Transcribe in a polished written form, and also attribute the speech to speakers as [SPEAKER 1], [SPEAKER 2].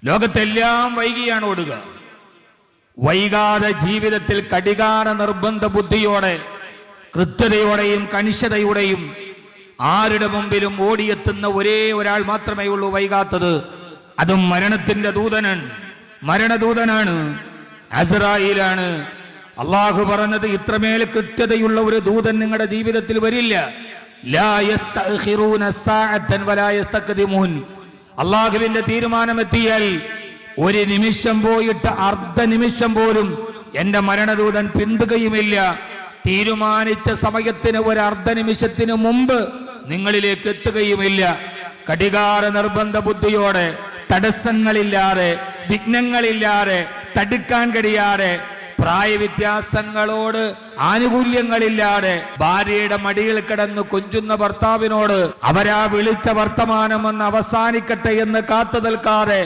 [SPEAKER 1] ലോകത്തെല്ലാം വൈകിയാണ് ഓടുക. വൈകാതെ ജീവിതത്തിൽ കടികാര നിർബന്ധ ബുദ്ധിയോടെ, കൃത്യതയോടെയും കണിശതയോടെയും ആരുടെ മുമ്പിലും ഓടിയെത്തുന്ന ഒരേ ഒരാൾ മാത്രമേ ഉള്ളൂ വൈകാത്തത്. അതും മരണത്തിന്റെ ദൂതനാണ്, മരണദൂതനാണ്, അസ്രായീലാണ്. അള്ളാഹു പറഞ്ഞത് ഇത്രമേൽ കൃത്യതയുള്ള ഒരു ദൂതൻ നിങ്ങളുടെ ജീവിതത്തിൽ വരില്ല. ലാ യസ്തഖിറൂന സഅതൻ വലാ യസ്തഖദിമൂൻ. അള്ളാഹുവിന്റെ തീരുമാനമെത്തിയാൽ ഒരു നിമിഷം പോയിട്ട് അർദ്ധ നിമിഷം പോലും എന്റെ മരണദൂതൻ പിന്തുകയുമില്ല. തീരുമാനിച്ച സമയത്തിന് ഒരു അർദ്ധ നിമിഷത്തിന് മുമ്പ് നിങ്ങളിലേക്ക് എത്തുകയുമില്ല. കടികാര നിർബന്ധ ബുദ്ധിയോടെ, തടസ്സങ്ങളില്ലാതെ, വിഘ്നങ്ങളില്ലാതെ, തടുക്കാൻ കഴിയാതെ, പ്രായവ്യത്യാസങ്ങളോട് ആനുകൂല്യങ്ങളില്ലാതെ ഭാര്യയുടെ മടിയിൽ കിടന്ന് കൊഞ്ചുന്ന ഭർത്താവിനോട് അവരാ വിളിച്ച വർത്തമാനം ഒന്ന് അവസാനിക്കട്ടെ എന്ന് കാത്തു നിൽക്കാതെ